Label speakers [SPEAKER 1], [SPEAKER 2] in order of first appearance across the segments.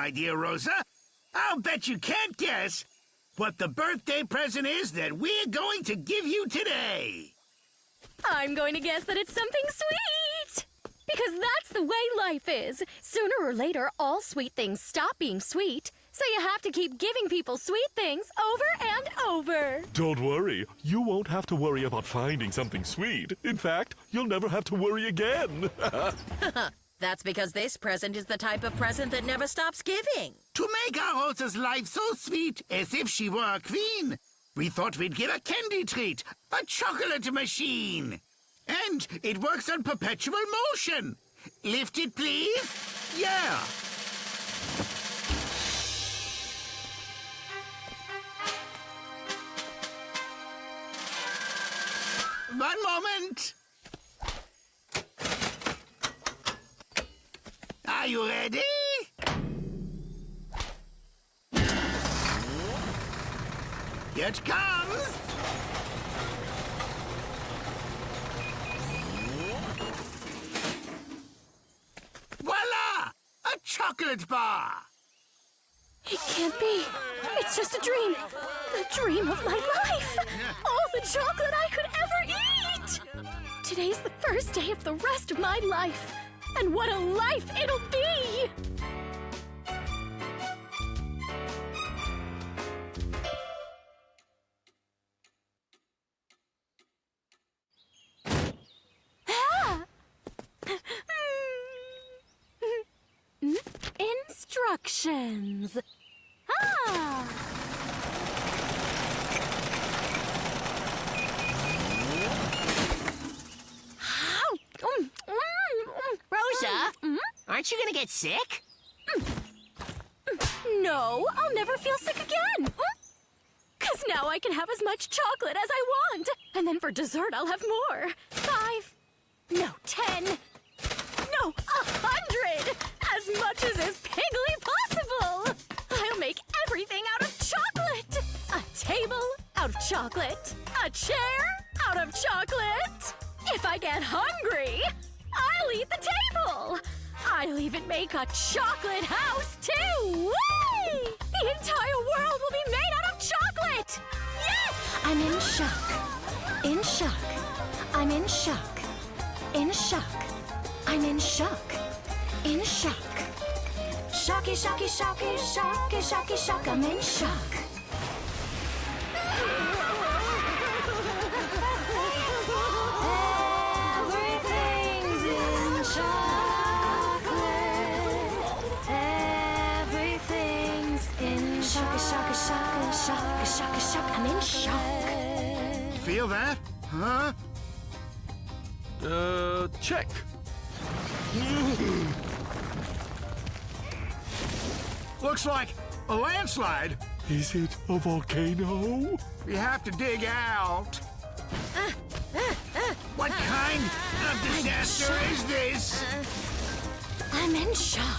[SPEAKER 1] my dear Rosa. I'll bet you can't guess what the birthday present is that we're going to give you today.
[SPEAKER 2] I'm going to guess that it's something sweet! Because that's the way life is. Sooner or later, all sweet things stop being sweet. So you have to keep giving people sweet things over and over.
[SPEAKER 3] Don't worry. You won't have to worry about finding something sweet. In fact, you'll never have to worry again.
[SPEAKER 4] That's because this present is the type of present that never stops giving.
[SPEAKER 1] To make our Rosa's life so sweet as if she were a queen, we thought we'd give a candy treat, a chocolate machine. And it works on perpetual motion. Lift it, please. Yeah. One moment. Are you ready? Here it comes. Voila! A chocolate bar.
[SPEAKER 2] It can't be. It's just a dream. The dream of my life. All the chocolate I could ever eat. Today's the first day of the rest of my life. And what a life it'll be! Ah! Instructions. Ah!
[SPEAKER 4] Rosa, aren't you gonna get sick?
[SPEAKER 2] No, I'll never feel sick again. 'Cause now I can have as much chocolate as I want. And then for dessert, I'll have more. 5, no, 10, no, 100. As much as is pigly possible. I'll make everything out of chocolate. A table out of chocolate. A chair out of chocolate. If I get hungry, I'll eat the table! I'll even make a chocolate house, too! Whee! The entire world will be made out of chocolate! Yes! I'm in shock. In shock. I'm in shock. In shock. I'm in shock. In shock. Shocky, shocky, shocky, shocky, shocky, shock. I'm in shock. Everything's in chocolate. Everything's in shock, shock, shock, shock, shock, shock. I'm in shock.
[SPEAKER 1] Feel that? Huh?
[SPEAKER 3] Check.
[SPEAKER 1] Looks like a landslide.
[SPEAKER 3] Is it a volcano?
[SPEAKER 1] We have to dig out. What kind of disaster is this?
[SPEAKER 2] I'm in shock.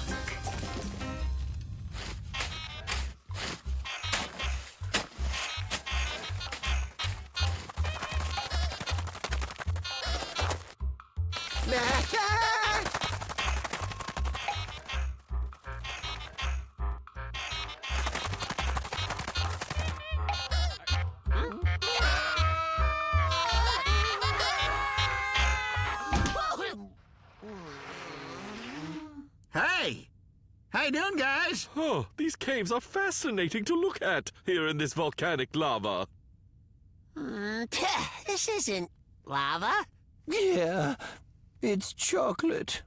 [SPEAKER 1] Hey! How you doing, guys?
[SPEAKER 3] Oh, these caves are fascinating to look at here in this volcanic lava.
[SPEAKER 4] This isn't lava.
[SPEAKER 5] Yeah, it's chocolate.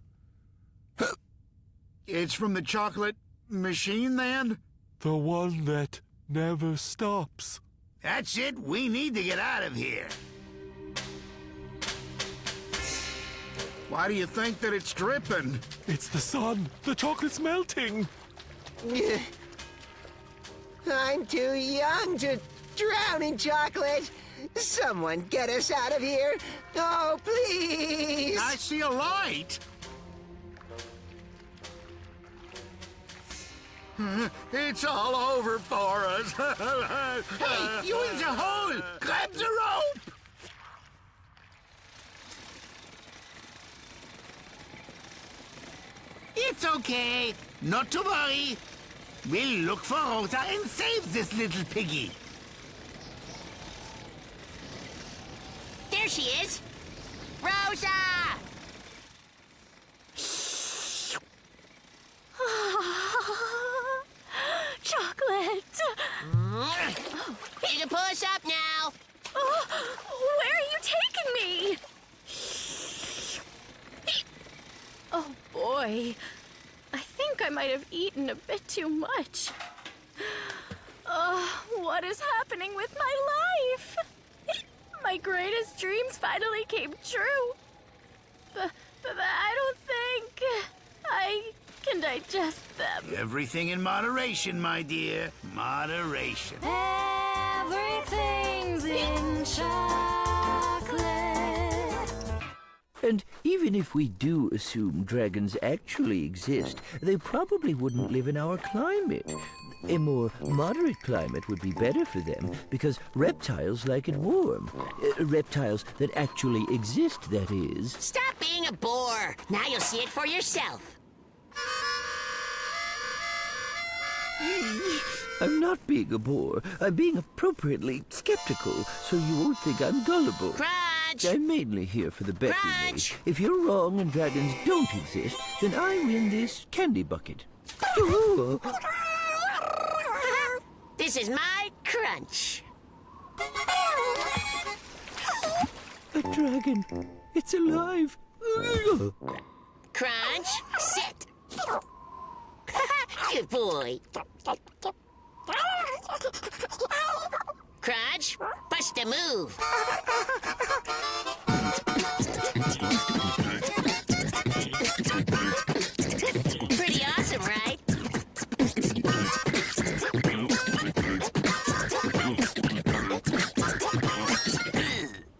[SPEAKER 1] It's from the chocolate machine, then?
[SPEAKER 3] The one that never stops.
[SPEAKER 1] That's it. We need to get out of here. Why do you think that it's dripping?
[SPEAKER 3] It's the sun. The chocolate's melting.
[SPEAKER 6] I'm too young to drown in chocolate. Someone get us out of here. Oh, please.
[SPEAKER 1] I see a light. It's all over for us. Hey, you in the hole! Grab the rope! It's okay. Not to worry. We'll look for Rosa and save this little piggy.
[SPEAKER 6] There she is. Rosa!
[SPEAKER 2] Chocolate!
[SPEAKER 6] You can pull us up now.
[SPEAKER 2] Oh, where are you taking me? Oh, boy. I think I might have eaten a bit too much. What is happening with my life? My greatest dreams finally came true. But I don't think I can digest them.
[SPEAKER 1] Everything in moderation, my dear. Moderation.
[SPEAKER 2] Everything's in chocolate.
[SPEAKER 5] And even if we do assume dragons actually exist, they probably wouldn't live in our climate. A more moderate climate would be better for them because reptiles like it warm. Reptiles that actually exist, that is.
[SPEAKER 6] Stop being a bore. Now you'll see it for yourself.
[SPEAKER 5] I'm not being a bore. I'm being appropriately skeptical, so you won't think I'm gullible.
[SPEAKER 6] Crunch!
[SPEAKER 5] I'm mainly here for the bet we made.
[SPEAKER 6] Crunch!
[SPEAKER 5] If you're wrong and dragons don't exist, then I win this candy bucket.
[SPEAKER 6] This is my crunch.
[SPEAKER 5] A dragon. It's alive.
[SPEAKER 6] Crunch, sit. Good boy. Crunch, bust a move. Pretty awesome, right?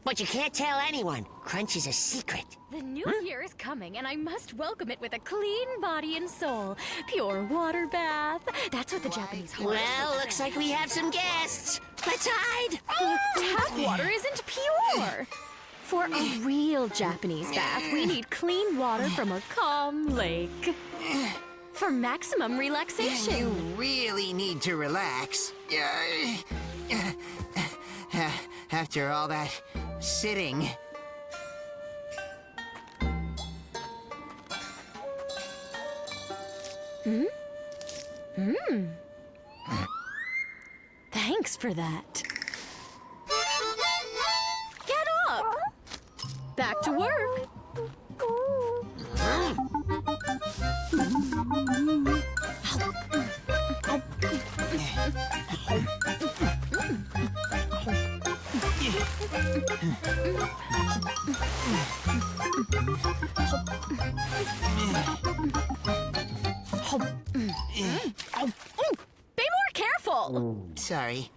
[SPEAKER 6] But you can't tell anyone. Crunch is a secret.
[SPEAKER 2] The new year is coming, and I must welcome it with a clean body and soul. Pure water bath. That's what the Japanese call it.
[SPEAKER 6] Well, looks like we have some guests. Let's hide.
[SPEAKER 2] Tap water isn't pure. For a real Japanese bath, we need clean water from a calm lake. For maximum relaxation.
[SPEAKER 6] You really need to relax. After all that sitting.
[SPEAKER 2] Thanks for that. Get up! Back to work. Be more careful.
[SPEAKER 6] Sorry.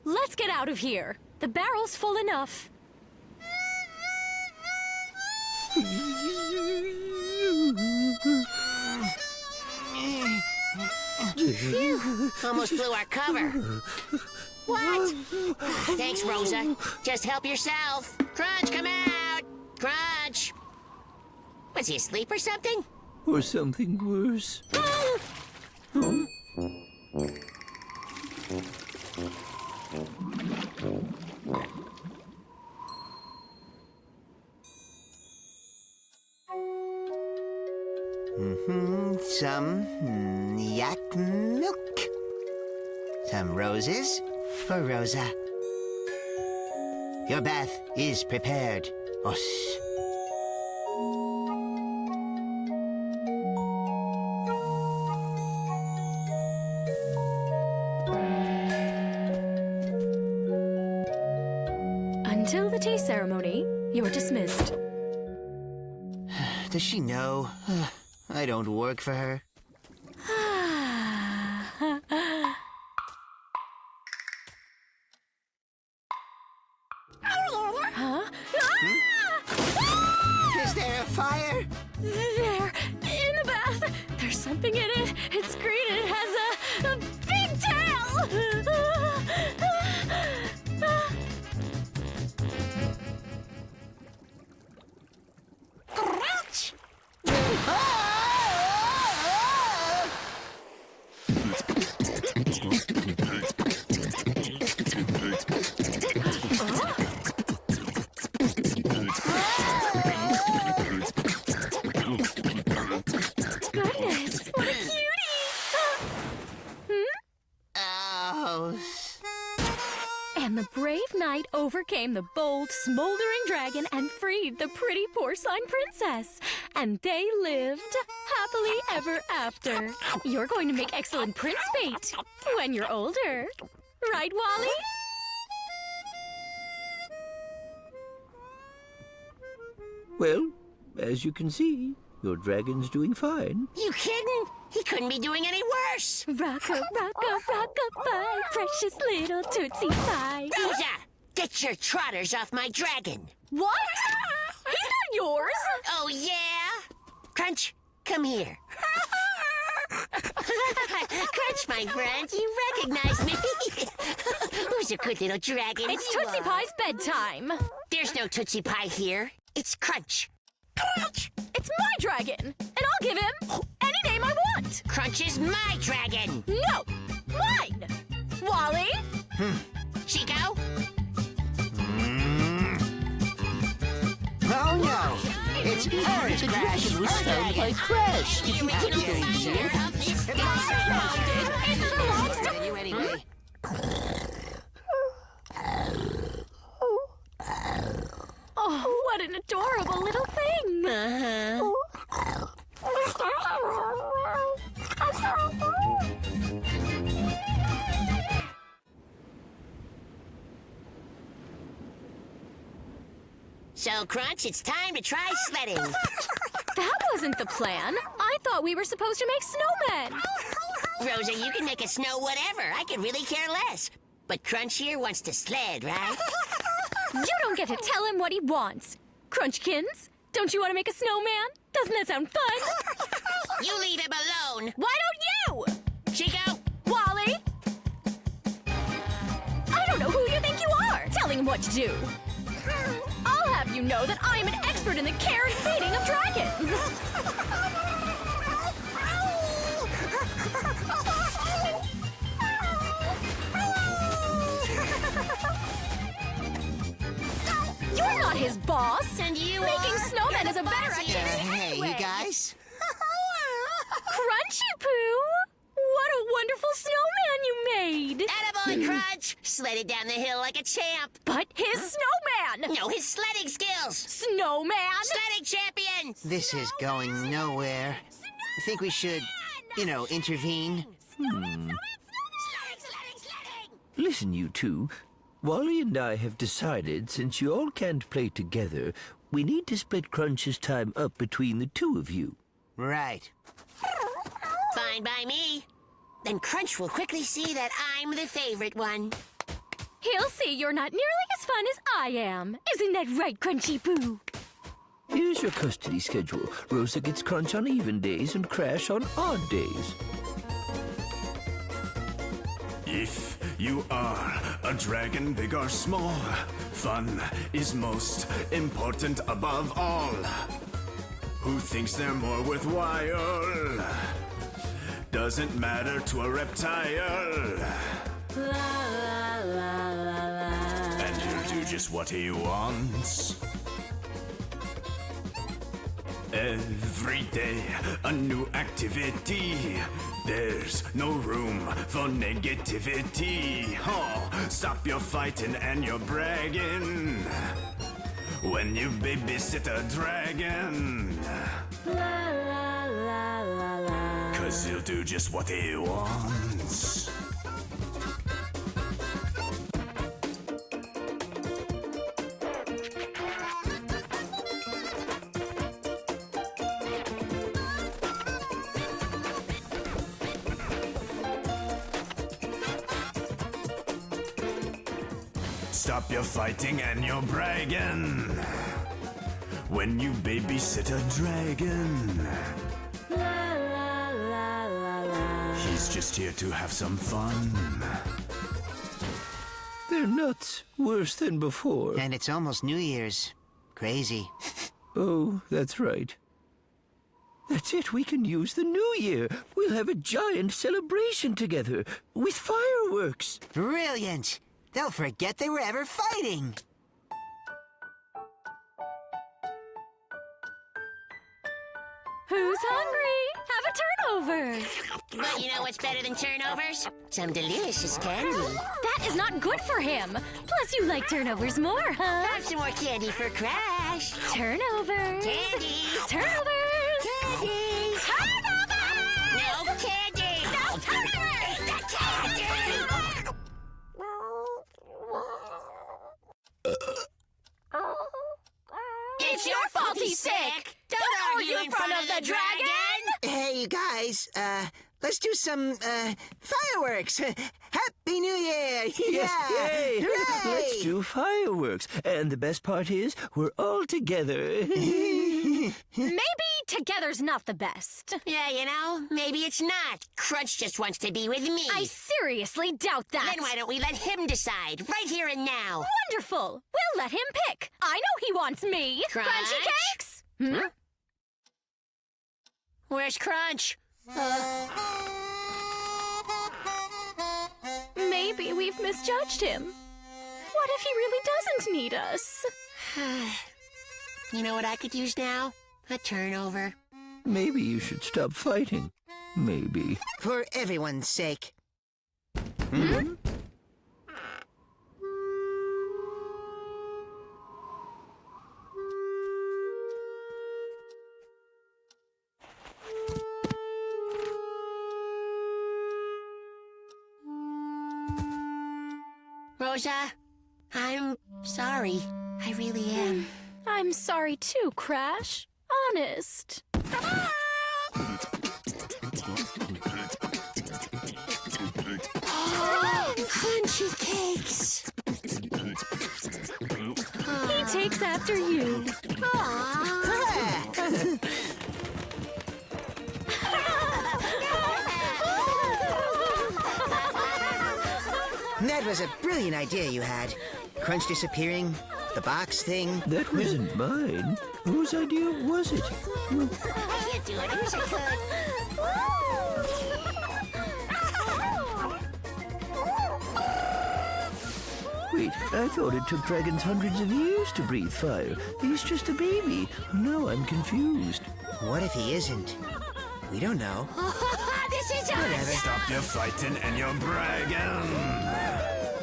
[SPEAKER 2] Let's get out of here. The barrel's full enough.
[SPEAKER 6] Phew, almost blew our cover. What? Thanks, Rosa. Just help yourself. Crunch, come out. Crunch. Was he asleep or something?
[SPEAKER 5] Or something worse.
[SPEAKER 6] Some yak milk. Some roses for Rosa. Your bath is prepared, Os.
[SPEAKER 2] Until the tea ceremony, you're dismissed.
[SPEAKER 6] Does she know? I don't work for her.
[SPEAKER 2] Huh?
[SPEAKER 6] Is there a fire?
[SPEAKER 2] There, in the bath. There's something in it. It's green and it has a big tail. night overcame the bold, smoldering dragon and freed the pretty porcine princess. And they lived happily ever after. You're going to make excellent prince bait when you're older. Right, Wally?
[SPEAKER 5] Well, as you can see, your dragon's doing fine.
[SPEAKER 6] You kidding? He couldn't be doing any worse.
[SPEAKER 2] Rock-a-bye, precious little Tootsie Pie.
[SPEAKER 6] Rosa, get your trotters off my dragon.
[SPEAKER 2] What? He's not yours.
[SPEAKER 6] Oh, yeah? Crunch, come here. Crunch, my friend, you recognize me. Who's a good little dragon?
[SPEAKER 2] It's Tootsie Pie's bedtime.
[SPEAKER 6] There's no Tootsie Pie here. It's Crunch. Crunch!
[SPEAKER 2] It's my dragon, and I'll give him any name I want.
[SPEAKER 6] Crunch is my dragon.
[SPEAKER 2] No, mine. Wally?
[SPEAKER 6] Chico?
[SPEAKER 7] Oh no! It's Orange Crash!
[SPEAKER 6] was found by
[SPEAKER 7] Crash!
[SPEAKER 6] If you could go here.
[SPEAKER 2] It belongs to
[SPEAKER 6] You anyway.
[SPEAKER 2] Oh, what an adorable little thing.
[SPEAKER 6] So, Crunch, it's time to try sledding.
[SPEAKER 2] That wasn't the plan. I thought we were supposed to make snowmen.
[SPEAKER 6] Rosa, you can make a snow whatever. I could really care less. But Crunch here wants to sled, right?
[SPEAKER 2] You don't get to tell him what he wants. Crunchkins, don't you want to make a snowman? Doesn't that sound fun?
[SPEAKER 6] You leave him alone.
[SPEAKER 2] Why don't you?
[SPEAKER 6] Chico?
[SPEAKER 2] Wally? I don't know who you think you are, telling him what to do. I'll have you know that I'm an expert in the care and feeding of dragons. You're not his boss.
[SPEAKER 6] And you
[SPEAKER 2] Making
[SPEAKER 6] are?
[SPEAKER 2] snowmen is a better
[SPEAKER 6] boss here.
[SPEAKER 2] activity
[SPEAKER 7] Hey,
[SPEAKER 2] anyway.
[SPEAKER 7] you guys?
[SPEAKER 2] Crunchy Poo! What a wonderful snowman you made!
[SPEAKER 6] Attaboy, Crunch! Sled it down the hill like a champ.
[SPEAKER 2] But his snowman!
[SPEAKER 6] No, his sledding skills.
[SPEAKER 2] Snowman!
[SPEAKER 6] Sledding champion!
[SPEAKER 7] This is going nowhere. I think we should, intervene.
[SPEAKER 6] Sledding!
[SPEAKER 5] Listen, you two. Wally and I have decided, since you all can't play together, we need to split Crunch's time up between the two of you.
[SPEAKER 7] Right.
[SPEAKER 6] Fine by me. Then Crunch will quickly see that I'm the favorite one.
[SPEAKER 2] He'll see you're not nearly as fun as I am. Isn't that right, Crunchy Poo?
[SPEAKER 5] Here's your custody schedule. Rosa gets Crunch on even days and Crash on odd days.
[SPEAKER 8] If you are a dragon, big or small, fun is most important above all. Who thinks they're more worthwhile? Doesn't matter to a reptile. And he'll do just what he wants. Every day, a new activity. There's no room for negativity. Oh, stop your fighting and your bragging when you babysit a dragon. 'Cause he'll do just what he wants. Stop your fighting and your bragging when you babysit a dragon. He's just here to have some fun.
[SPEAKER 5] They're nuts. Worse than before.
[SPEAKER 7] And it's almost New Year's. Crazy.
[SPEAKER 5] Oh, that's right. That's it. We can use the new year. We'll have a giant celebration together with fireworks.
[SPEAKER 7] Brilliant! They'll forget they were ever fighting.
[SPEAKER 2] Who's hungry? Have a turnover.
[SPEAKER 6] But you know what's better than turnovers? Some delicious candy.
[SPEAKER 2] That is not good for him. Plus, you like turnovers more, huh?
[SPEAKER 6] Have some more candy for Crash.
[SPEAKER 2] Turnovers.
[SPEAKER 6] Candy.
[SPEAKER 2] Turnovers.
[SPEAKER 6] Candy.
[SPEAKER 2] Turnovers.
[SPEAKER 6] No candy.
[SPEAKER 2] No turnovers.
[SPEAKER 6] The candy.
[SPEAKER 2] It's your fault he's sick.
[SPEAKER 6] Don't argue in front of the dragon.
[SPEAKER 7] Hey, you guys, let's do some, fireworks. Happy New Year!
[SPEAKER 5] Yes,
[SPEAKER 7] Yeah!
[SPEAKER 5] yay!
[SPEAKER 7] Hooray!
[SPEAKER 5] Let's do fireworks. And the best part is, we're all together.
[SPEAKER 2] Maybe together's not the best.
[SPEAKER 6] Yeah, you know, maybe it's not. Crunch just wants to be with me.
[SPEAKER 2] I seriously doubt that.
[SPEAKER 6] Then why don't we let him decide, right here and now?
[SPEAKER 2] Wonderful. We'll let him pick. I know he wants me.
[SPEAKER 6] Crunch?
[SPEAKER 2] Crunchy cakes? Hmm?
[SPEAKER 6] Where's Crunch?
[SPEAKER 2] Maybe we've misjudged him. What if he really doesn't need us?
[SPEAKER 6] You know what I could use now? A turnover.
[SPEAKER 5] Maybe you should stop fighting. Maybe.
[SPEAKER 7] For everyone's sake.
[SPEAKER 6] Rosa, I'm sorry. I really am.
[SPEAKER 2] I'm sorry too, Crash. Honest.
[SPEAKER 6] Crunchy cakes.
[SPEAKER 2] He takes after you.
[SPEAKER 7] That was a brilliant idea you had. Crunch disappearing, the box thing.
[SPEAKER 5] That wasn't mine. Whose idea was it?
[SPEAKER 6] I can't do it. I wish I could.
[SPEAKER 5] Wait, I thought it took dragons hundreds of years to breathe fire. He's just a baby. Now I'm confused.
[SPEAKER 7] What if he isn't? We don't know.
[SPEAKER 6] This is
[SPEAKER 7] Whatever.
[SPEAKER 6] us.
[SPEAKER 8] Stop your fighting and your bragging.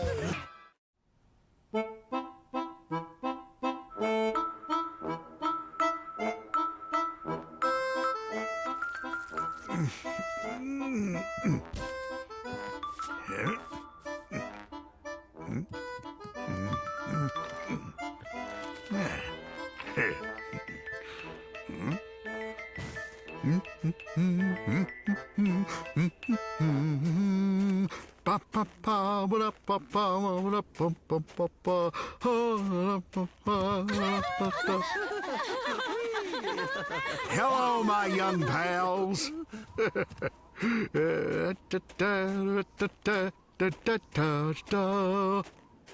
[SPEAKER 1] Hello, my young pals.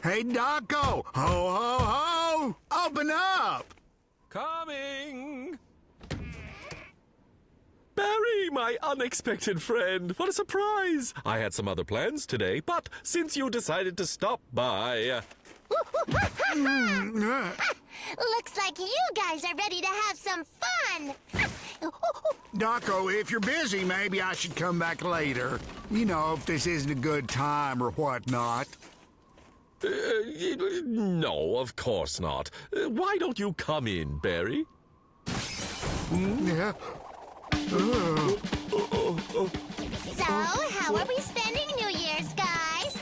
[SPEAKER 1] Hey, Doco! Ho, ho, ho! Open up!
[SPEAKER 3] Coming! Barry, my unexpected friend. What a surprise! I had some other plans today, but since you decided to stop by...
[SPEAKER 9] Looks like you guys are ready to have some fun.
[SPEAKER 1] Doco, if you're busy, maybe I should come back later. You know, if this isn't a good time or whatnot.
[SPEAKER 3] No, of course not. Why don't you come in, Barry?
[SPEAKER 1] Yeah.
[SPEAKER 9] So, how are we spending New Year's, guys?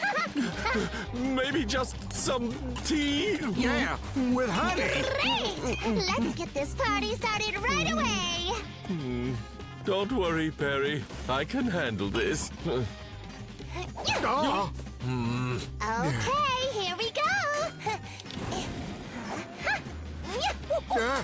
[SPEAKER 3] Maybe just some tea?
[SPEAKER 1] Yeah, with honey.
[SPEAKER 9] Great! Let's get this party started right away.
[SPEAKER 3] Don't worry, Barry. I can handle this.
[SPEAKER 1] Oh.
[SPEAKER 9] Okay, here we go.
[SPEAKER 1] Yeah.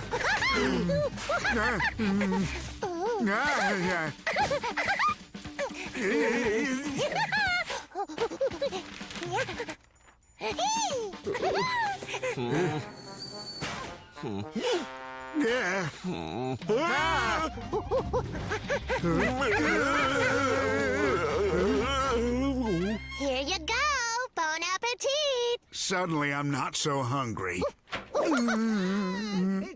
[SPEAKER 9] Here you go. Bon appetit.
[SPEAKER 1] Suddenly, I'm not so hungry.
[SPEAKER 7] It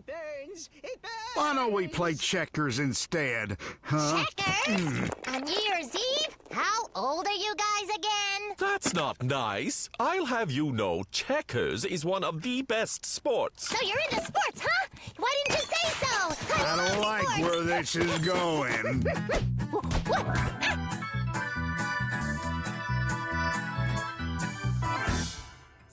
[SPEAKER 7] burns! It burns!
[SPEAKER 1] Why don't we play checkers instead, huh?
[SPEAKER 9] Checkers? On New Year's Eve? How old are you guys again?
[SPEAKER 3] That's not nice. I'll have you know checkers is one of the best sports.
[SPEAKER 9] So you're into sports, huh? Why didn't you say so?
[SPEAKER 1] I don't like
[SPEAKER 9] sports.
[SPEAKER 1] where this is going.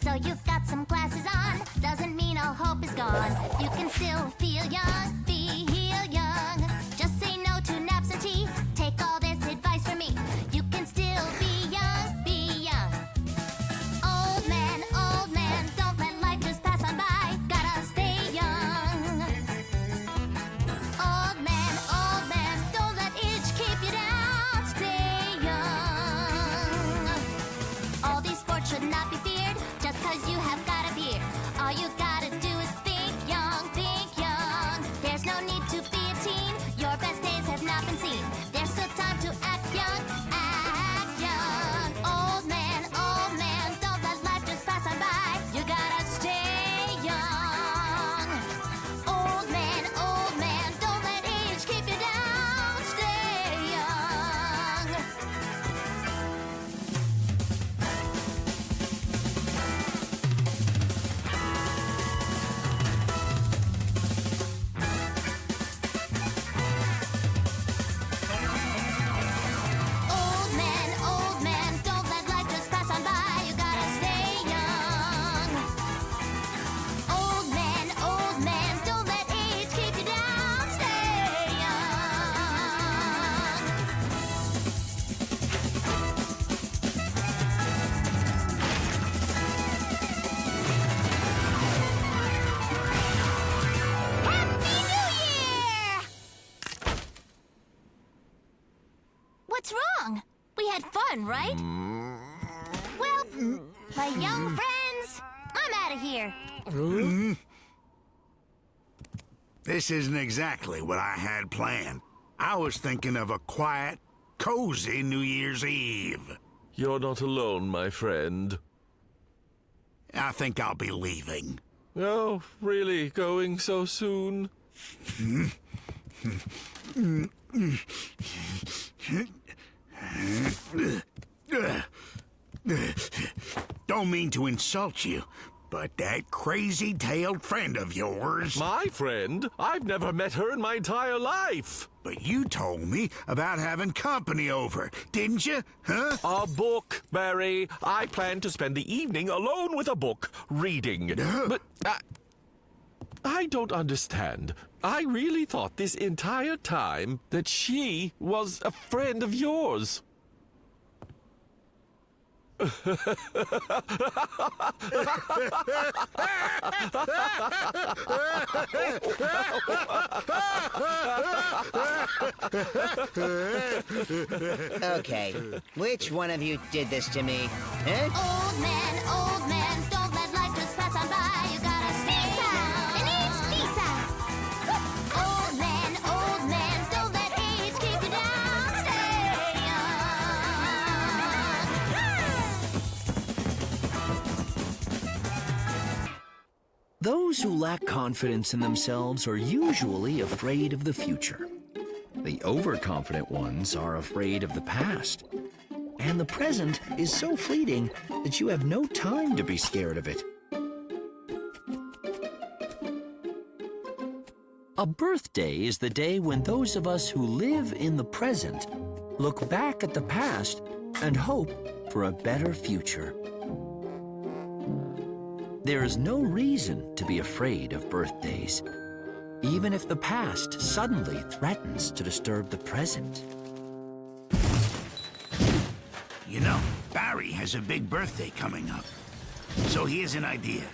[SPEAKER 9] So you've got some glasses on, doesn't mean all hope is gone. You can still feel young, feel young. Just say no to naps and tea. Take all this advice from me. You can still be young, be young. Old man, don't let life just pass on by. Gotta stay young. Old man, don't let age keep you down. Stay young. All these sports should not be feared. Just 'cause you have got a beard, all you gotta do is think young, think young. There's no need to be a teen, your best days have not been seen. There's still time to act young, act young. Old man, don't let life just pass on by. You gotta stay young. Old man, don't let age keep you down. Stay young. Old man, don't let life just pass on by. You gotta stay young. Old man, don't let age keep you down. Stay young. Happy New Year! What's wrong? We had fun, right? Well, my young friends, I'm out of here.
[SPEAKER 1] This isn't exactly what I had planned. I was thinking of a quiet, cozy New Year's Eve.
[SPEAKER 3] You're not alone, my friend.
[SPEAKER 1] I think I'll be leaving.
[SPEAKER 3] Oh, really? Going so soon?
[SPEAKER 1] Don't mean to insult you, but that crazy-tailed friend of yours...
[SPEAKER 3] My friend? I've never met her in my entire life.
[SPEAKER 1] But you told me about having company over, didn't you? Huh?
[SPEAKER 3] A book, Barry. I plan to spend the evening alone with a book, reading. But I don't understand. I really thought this entire time that she was a friend of yours.
[SPEAKER 7] Okay, which one of you did this to me? Huh?
[SPEAKER 9] Old man, don't let life just pass on by. You gotta stay young. And it's Visa. Old man, don't let age keep you down. Stay young.
[SPEAKER 5] Those who lack confidence in themselves are usually afraid of the future. The overconfident ones are afraid of the past. And the present is so fleeting that you have no time to be scared of it. A birthday is the day when those of us who live in the present look back at the past and hope for a better future. There is no reason to be afraid of birthdays, even if the past suddenly threatens to disturb the present.
[SPEAKER 1] You know, Barry has a big birthday coming up. So here's an idea.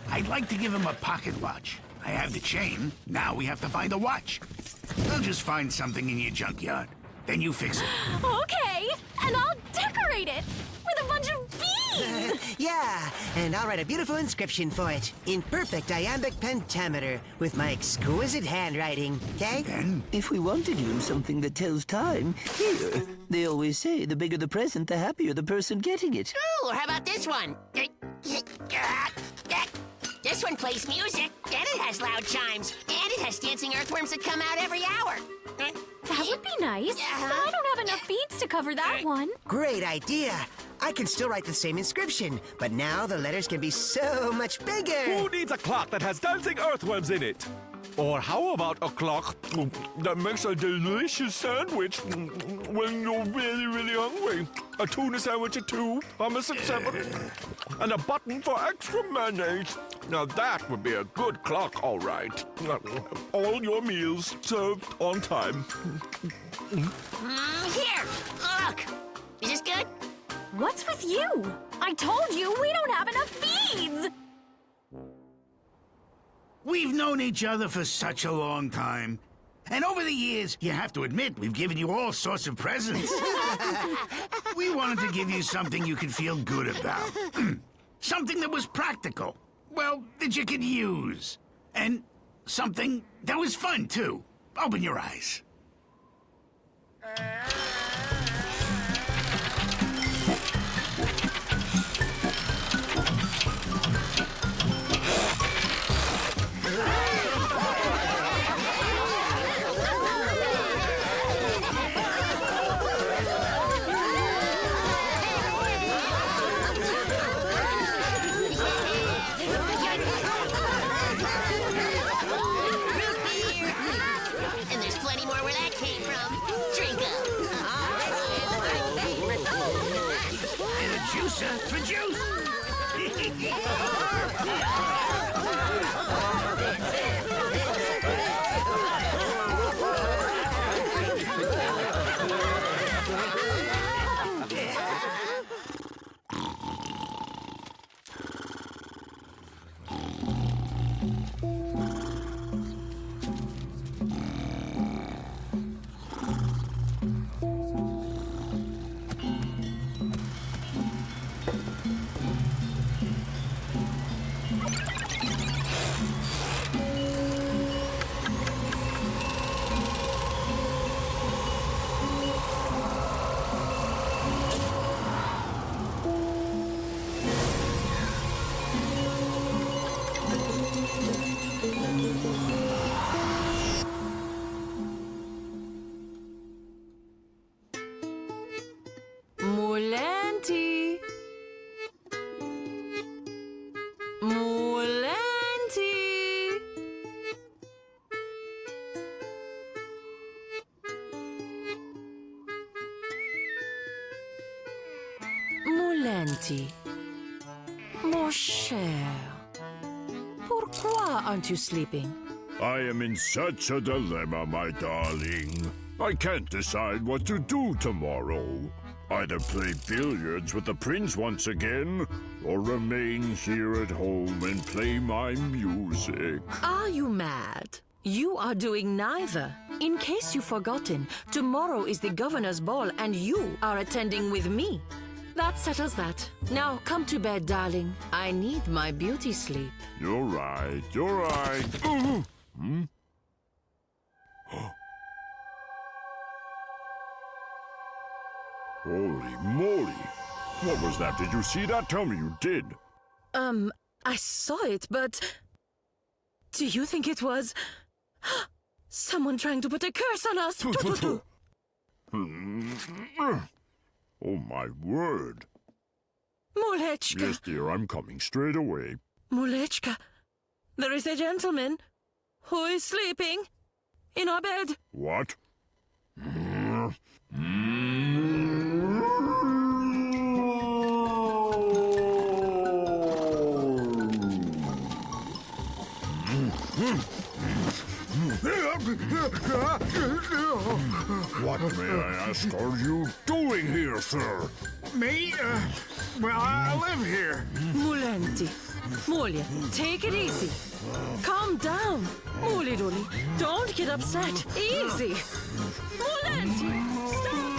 [SPEAKER 1] I'd like to give him a pocket watch. I have the chain. Now we have to find a watch. I'll just find something in your junkyard. Then you fix it.
[SPEAKER 2] Okay, and I'll decorate it with a bunch of bees.
[SPEAKER 7] Yeah, and I'll write a beautiful inscription for it in perfect iambic pentameter with my exquisite handwriting, okay?
[SPEAKER 1] Then
[SPEAKER 5] If we want to give him something that tells time, here. They always say the bigger the present, the happier the person getting it.
[SPEAKER 6] Ooh, how about this one? This one plays music, and it has loud chimes, and It has dancing earthworms that come out every hour.
[SPEAKER 2] That would be nice. But I don't have enough beads to cover that one.
[SPEAKER 7] Great idea. I can still write the same inscription, but now the letters can be so much bigger.
[SPEAKER 3] Who needs a clock that has dancing earthworms in it? Or how about a clock that makes a delicious sandwich when you're really, really hungry? A tuna sandwich at 2, hummus at 7, and a button for extra mayonnaise. Now that would be a good clock, all right. All your meals served on time.
[SPEAKER 6] Here, look. Is this good?
[SPEAKER 2] What's with you? I told you we don't have enough beads.
[SPEAKER 1] We've known each other for such a long time. And over the years, you have to admit, we've given you all sorts of presents. We wanted to give you something you could feel good about. Something that was practical. Well, that you could use. And something that was fun, too. Open your eyes.
[SPEAKER 6] And there's plenty more where that came from. Drink up.
[SPEAKER 1] And a juicer for juice.
[SPEAKER 10] Mulanti. Mulanti. Mulanti. Mon cher. Pourquoi aren't you sleeping?
[SPEAKER 8] I am in such a dilemma, my darling. I can't decide what to do tomorrow. Either play billiards with the prince once again, or remain here at home and play my music.
[SPEAKER 10] Are you mad? You are doing neither. In case you've forgotten, tomorrow is the governor's ball and you are attending with me. That settles that. Now come to bed, darling. I need my beauty sleep.
[SPEAKER 8] You're right, you're right. Hmm? Holy moly! What was that? Did you see that? Tell me you did.
[SPEAKER 10] I saw it, but... Do you think it was... someone trying to put a curse on us?
[SPEAKER 8] Oh, my word.
[SPEAKER 10] Mulechka.
[SPEAKER 8] Yes, dear, I'm coming straight away.
[SPEAKER 10] Mulechka, there is a gentleman who is sleeping in our bed.
[SPEAKER 8] What? What, may I ask, are you doing here, sir?
[SPEAKER 1] Me? Well, I live here.
[SPEAKER 10] Mulanti. Mulya, take it easy. Calm down. Muli Duli, don't get upset. Easy. Mulanti, stop.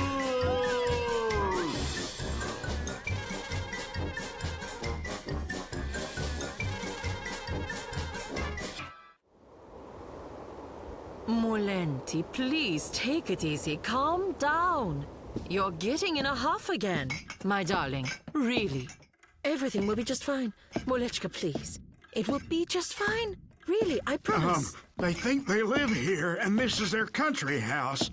[SPEAKER 10] Mulanti, please take it easy. Calm down. You're getting in a huff again. My darling, really. Everything will be just fine. Molechka, please. It will be just fine. Really, I promise.
[SPEAKER 1] They think they live here, and this is their country house.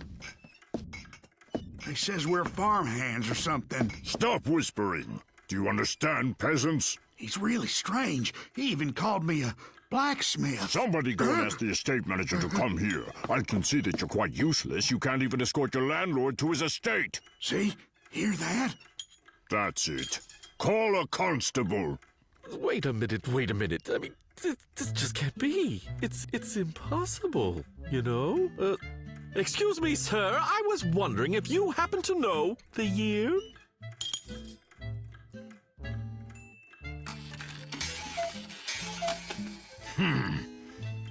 [SPEAKER 1] They says we're farmhands or something.
[SPEAKER 11] Stop whispering. Do you understand, peasants?
[SPEAKER 1] He's really strange. He even called me a blacksmith.
[SPEAKER 11] Somebody go and ask the estate manager to come here. I can see that you're quite useless. You can't even escort your landlord to his estate.
[SPEAKER 1] See? Hear that?
[SPEAKER 11] That's it. Call a constable.
[SPEAKER 3] Wait a minute. I mean, this just can't be. It's impossible, you know? Excuse me, sir. I was wondering if you happen to know the year?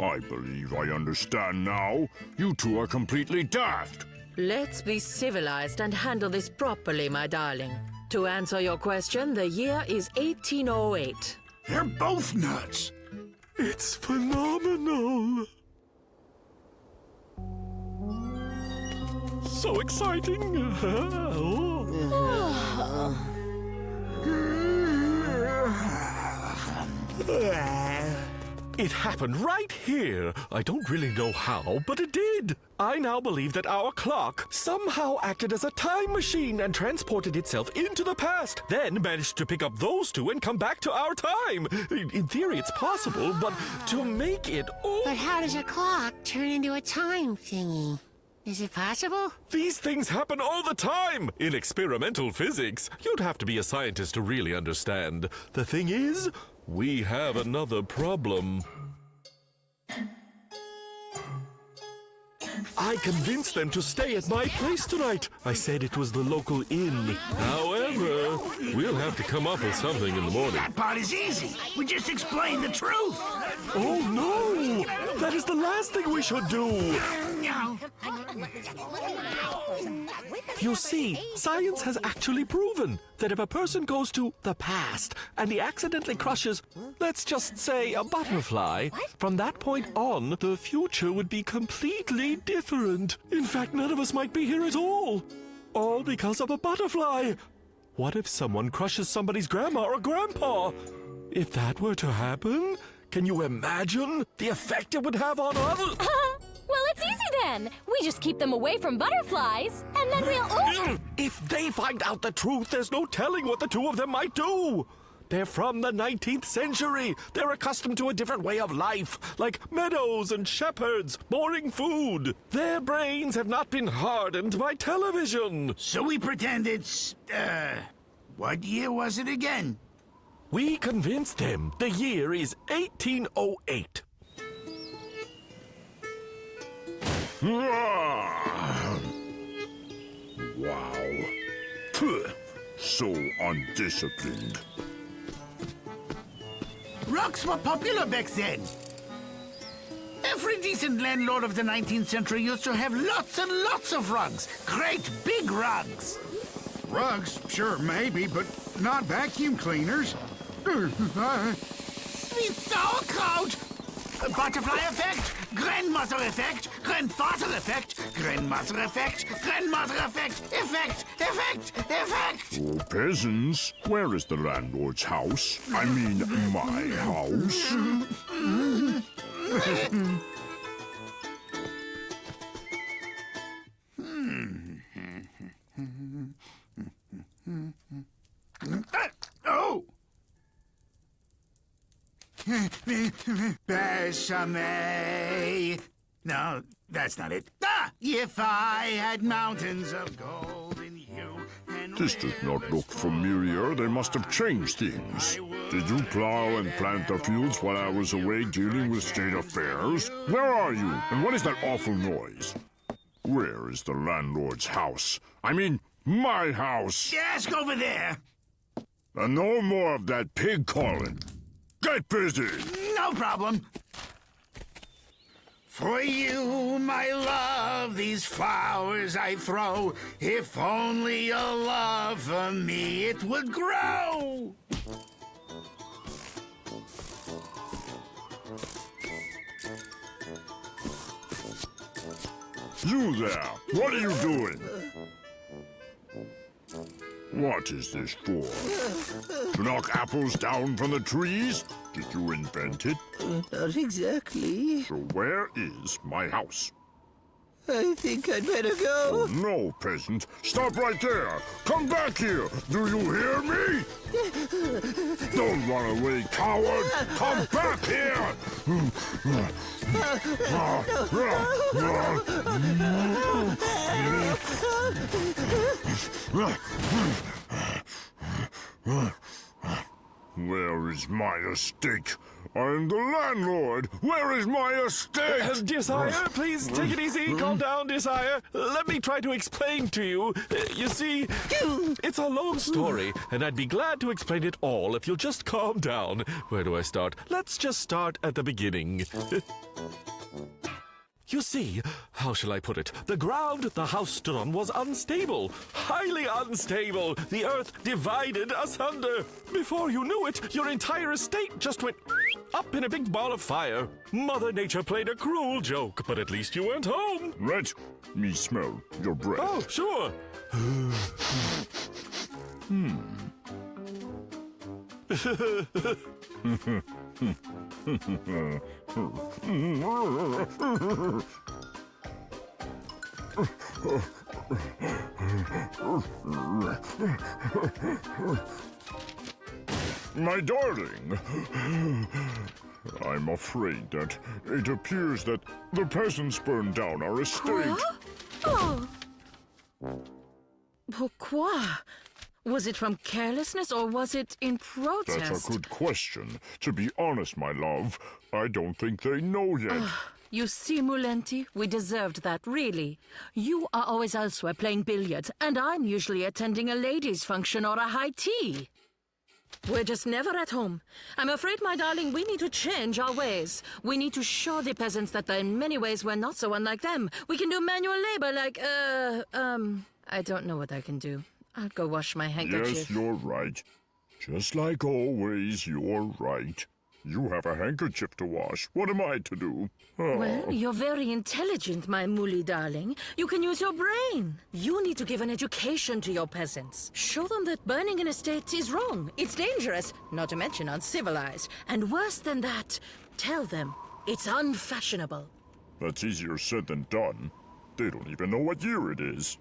[SPEAKER 11] I believe I understand now. You two are completely daft.
[SPEAKER 10] Let's be civilized and handle this properly, my darling. To answer your question, the year is 1808.
[SPEAKER 1] They're both nuts.
[SPEAKER 3] It's phenomenal. So exciting. It happened right here. I don't really know how, but it did. I now believe that our clock somehow acted as a time machine and transported itself into the past, then managed to pick up those two and come back to our time. In theory, it's possible, but to make it all...
[SPEAKER 6] But how does a clock turn into a time thingy? Is it possible?
[SPEAKER 3] These things happen all the time in experimental physics. You'd have to be a scientist to really understand. The thing is, we have another problem. I convinced them to stay at my place tonight. I said it was the local inn. However, we'll have to come up with something in the morning.
[SPEAKER 1] That part is easy. We just explain the truth.
[SPEAKER 3] Oh, no! That is the last thing we should do! You see, science has actually proven that if a person goes to the past and he accidentally crushes, let's just say, a butterfly, from that point on, the future would be completely different. In fact, none of us might be here at all. All because of a butterfly. What if someone crushes somebody's grandma or grandpa? If that were to happen, can you imagine the effect it would have on us?
[SPEAKER 2] Well, it's easy then. We just keep them away from butterflies, and then we'll... Oh!
[SPEAKER 3] If they find out the truth, there's no telling what the two of them might do. They're from the 19th century. They're accustomed to a different way of life, like meadows and shepherds, boring food. Their brains have not been hardened by television.
[SPEAKER 1] So we pretend it's, what year was it again?
[SPEAKER 3] We convinced them the year is 1808.
[SPEAKER 11] Wow. Puh. So undisciplined.
[SPEAKER 1] Rugs were popular back then. Every decent landlord of the 19th century used to have lots and lots of rugs. Great big rugs. Rugs? Sure, maybe, but not vacuum cleaners. Sweet sauerkraut! Butterfly effect, grandmother effect, grandfather effect, grandmother effect, grandmother effect, effect!
[SPEAKER 11] Oh, peasants, where is the landlord's house? I mean, my house.
[SPEAKER 1] Oh! Besame. No, that's not it. Ah! If I had mountains of gold in you and...
[SPEAKER 11] This does not look familiar. They must have changed things. Did you plow and plant the fields while I was away dealing with state affairs? Where are you? And what is that awful noise? Where is the landlord's house? I mean, my house.
[SPEAKER 1] Ask over there.
[SPEAKER 11] And no more of that pig calling. Get busy!
[SPEAKER 1] No problem. For you, my love, these flowers I throw. If only your love for me it would grow.
[SPEAKER 11] You there! What are you doing? What is this for? To knock apples down from the trees? Did you invent it?
[SPEAKER 5] Not exactly.
[SPEAKER 11] So where is my house?
[SPEAKER 5] I think I'd better go.
[SPEAKER 11] Oh, no, peasant. Stop right there. Come back here. Do you hear me? Don't run away, coward. Come back here. Where is my estate? I'm the landlord. Where is my estate?
[SPEAKER 3] Dear sire, please take it easy. Calm down, dear sire. Let me try to explain to you. You see, it's a long story, and I'd be glad to explain it all if you'll just calm down. Where do I start? Let's just start at the beginning. You see, how shall I put it? The ground the house stood on was unstable, highly unstable. The earth divided asunder. Before you knew it, your entire estate just went up in a big ball of fire. Mother Nature played a cruel joke, but at least you weren't home.
[SPEAKER 11] Let me smell your breath.
[SPEAKER 3] Oh, sure.
[SPEAKER 11] My darling, I'm afraid that it appears that the peasants burned down our estate.
[SPEAKER 10] Oh. Pourquoi? Was it from carelessness or was it in protest?
[SPEAKER 11] That's a good question. To be honest, my love, I don't think they know yet.
[SPEAKER 10] You see, Mulenti, we deserved that, really. You are always elsewhere playing billiards, and I'm usually attending a ladies' function or a high tea. We're just never at home. I'm afraid, my darling, we need to change our ways. We need to show the peasants that in many ways we're not so unlike them. We can do manual labor like, I don't know what I can do. I'll go wash my handkerchief.
[SPEAKER 11] Yes, you're right. Just like always, you're right. You have a handkerchief to wash. What am I to do? Oh.
[SPEAKER 10] Well, you're very intelligent, my Muli darling. You can use your brain. You need to give an education to your peasants. Show them that burning an estate is wrong. It's dangerous, not to mention uncivilized. And worse than that, tell them it's unfashionable.
[SPEAKER 11] That's easier said than done. They don't even know what year it is.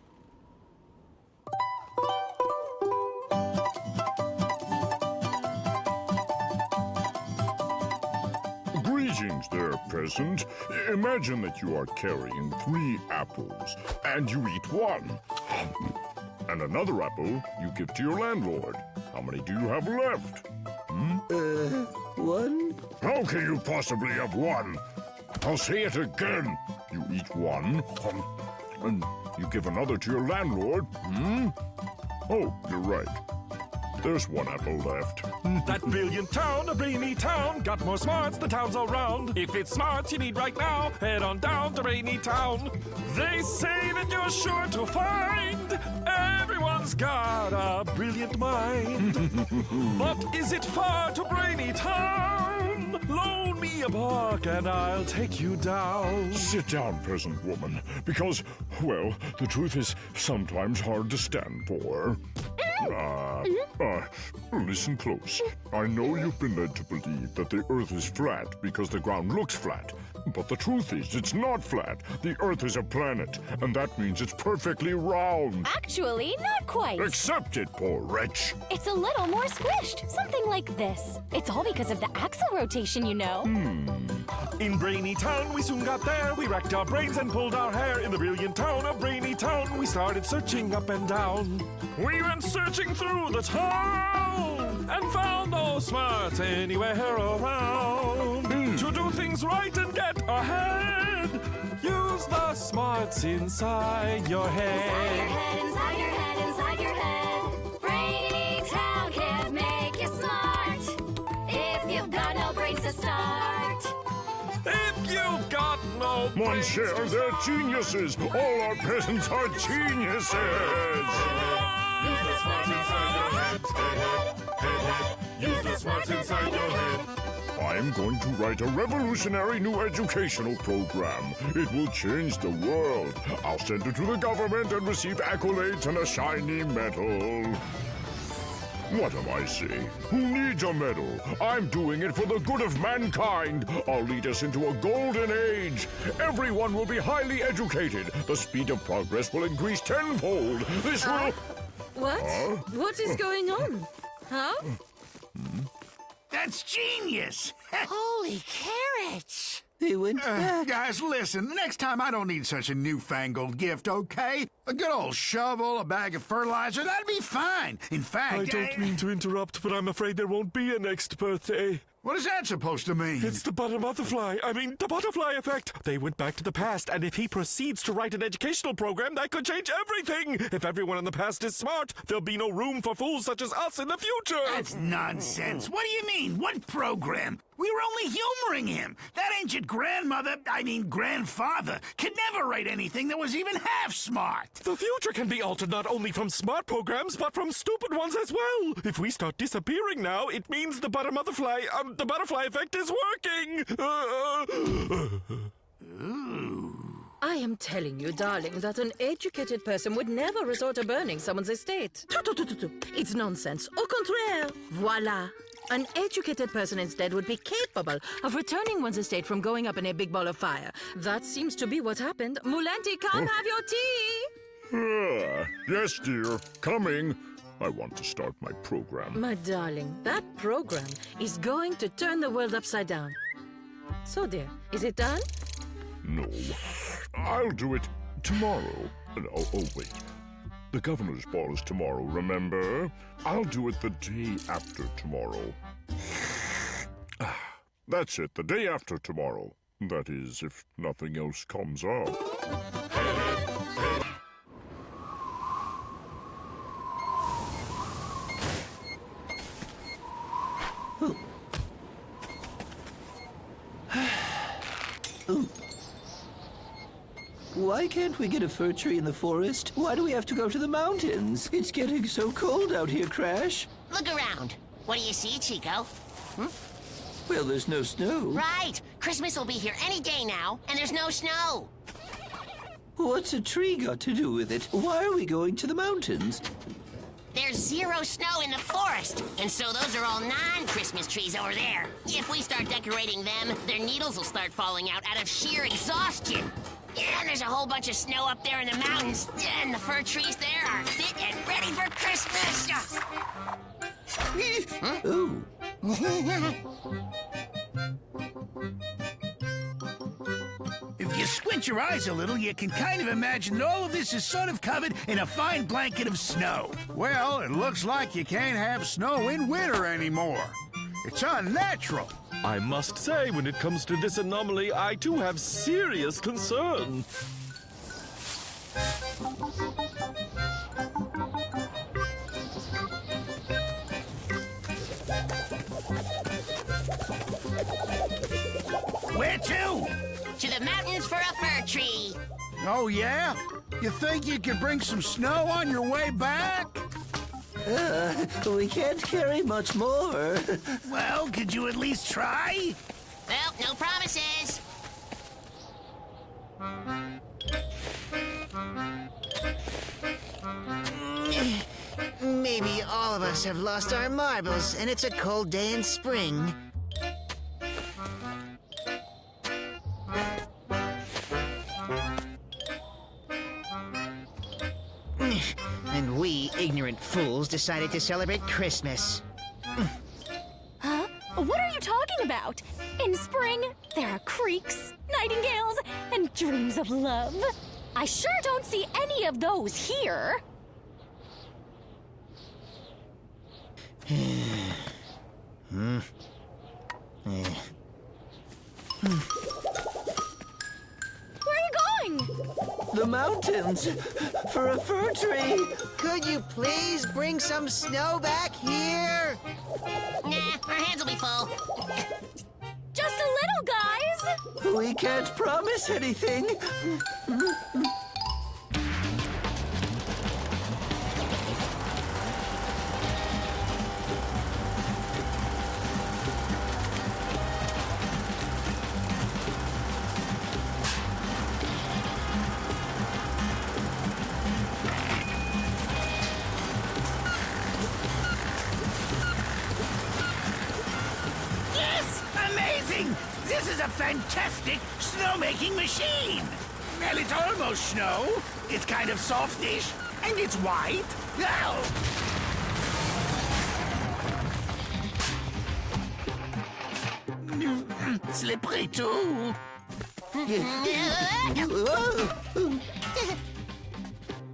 [SPEAKER 11] Greetings there, peasant. Imagine that you are carrying 3 apples, and you eat 1. And another apple you give to your landlord. How many do you have left?
[SPEAKER 5] 1?
[SPEAKER 11] How can you possibly have 1? I'll say it again. You eat 1, and you give another to your landlord. Oh, you're right. There's 1 apple left.
[SPEAKER 3] That brilliant town, a brainy town, got more smarts than towns all round. If it's smarts you need right now, head on down to Brainy Town. They say that you're sure to find everyone's got a brilliant mind. But is it far to Brainy Town? Loan me a buck and I'll take you down.
[SPEAKER 11] Sit down, peasant woman, because, well, the truth is sometimes hard to stand for. Listen close. I know you've been led to believe that the Earth is flat because the ground looks flat. But the truth is, it's not flat. The Earth is a planet, and that means it's perfectly round.
[SPEAKER 2] Actually, not quite.
[SPEAKER 11] Accept it, poor wretch.
[SPEAKER 2] It's a little more squished. Something like this. It's all because of the axle rotation, you know.
[SPEAKER 3] In Brainy Town, we soon got there. We racked our brains and pulled our hair. In the brilliant town of Brainy Town, we started searching up and down. We went searching through the town and found no smarts anywhere around. To do things right and get ahead, use the smarts inside your head.
[SPEAKER 9] Inside your head, inside your head. Brainy Town can't make you smart if you've got no brains to start.
[SPEAKER 3] If you've got no
[SPEAKER 11] Mon cher, they're geniuses. All our peasants are geniuses.
[SPEAKER 3] Use the smarts inside your head. Use the smarts inside your head.
[SPEAKER 11] I'm going to write a revolutionary new educational program. It will change the world. I'll send it to the government and receive accolades and a shiny medal. What am I saying? Who needs a medal? I'm doing it for the good of mankind. I'll lead us into a golden age. Everyone will be highly educated. The speed of progress will increase tenfold. This will...
[SPEAKER 10] What? What is going on? Huh?
[SPEAKER 1] That's genius!
[SPEAKER 6] Holy carrots!
[SPEAKER 5] They went back.
[SPEAKER 1] Guys, listen, the next time I don't need such a newfangled gift, okay? A good old shovel, a bag of fertilizer, that'd be fine. In fact,
[SPEAKER 3] I don't mean to interrupt, but I'm afraid there won't be a next birthday.
[SPEAKER 1] What is that supposed to mean?
[SPEAKER 3] It's the the butterfly effect. They went back to the past, and if he proceeds to write an educational program, that could change everything. If everyone in the past is smart, there'll be no room for fools such as us in the future.
[SPEAKER 1] That's nonsense. What do you mean? What program? We were only humoring him. That ancient grandfather, could never write anything that was even half smart.
[SPEAKER 3] The future can be altered not only from smart programs, but from stupid ones as well. If we start disappearing now, it means the butterfly effect is working.
[SPEAKER 10] I am telling you, darling, that an educated person would never resort to burning someone's estate. It's nonsense. Au contraire. Voila. An educated person instead would be capable of returning one's estate from going up in a big ball of fire. That seems to be what happened. Mulanti, come have your tea.
[SPEAKER 11] Yes, dear. Coming. I want to start my program.
[SPEAKER 10] My darling, that program is going to turn the world upside down. So, dear, is it done?
[SPEAKER 11] No. I'll do it tomorrow. Oh, wait. The governor's ball is tomorrow, remember? I'll do it the day after tomorrow. That's it, the day after tomorrow. That is, if nothing else comes up.
[SPEAKER 5] Why can't we get a fir tree in the forest? Why do we have to go to the mountains? It's getting so cold out here, Crash.
[SPEAKER 6] Look around. What do you see, Chico?
[SPEAKER 5] Well, there's no snow.
[SPEAKER 6] Right. Christmas will be here any day now, and there's no snow.
[SPEAKER 5] What's a tree got to do with it? Why are we going to the mountains?
[SPEAKER 6] There's zero snow in the forest, and so those are all non-Christmas trees over there. If we start decorating them, their needles will start falling out of sheer exhaustion. Yeah, and there's a whole bunch of snow up there in the mountains, and the fir trees there are fit and ready for Christmas.
[SPEAKER 5] Ooh.
[SPEAKER 1] If you squint your eyes a little, you can kind of imagine that all of this is sort of covered in a fine blanket of snow. Well, it looks like you can't have snow in winter anymore. It's unnatural.
[SPEAKER 3] I must say, when it comes to this anomaly, I too have serious concern.
[SPEAKER 1] Where to?
[SPEAKER 6] To the mountains for a fir tree.
[SPEAKER 1] Oh, yeah? You think you could bring some snow on your way back?
[SPEAKER 5] We can't carry much more.
[SPEAKER 1] Well, could you at least try?
[SPEAKER 6] Well, no promises.
[SPEAKER 7] Maybe all of us have lost our marbles, and it's a cold day in spring. And we, ignorant fools, decided to celebrate Christmas.
[SPEAKER 2] Huh? What are you talking about? In spring, there are creeks, nightingales, and dreams of love. I sure don't see any of those here. Where are you going?
[SPEAKER 5] The mountains for a fir tree.
[SPEAKER 7] Could you please bring some snow back here?
[SPEAKER 6] Nah, our hands will be full.
[SPEAKER 2] Just a little, guys.
[SPEAKER 5] We can't promise anything.
[SPEAKER 1] fantastic snowmaking machine. Well, it's almost snow. It's kind of softish, and it's white. Ow! Slippery too.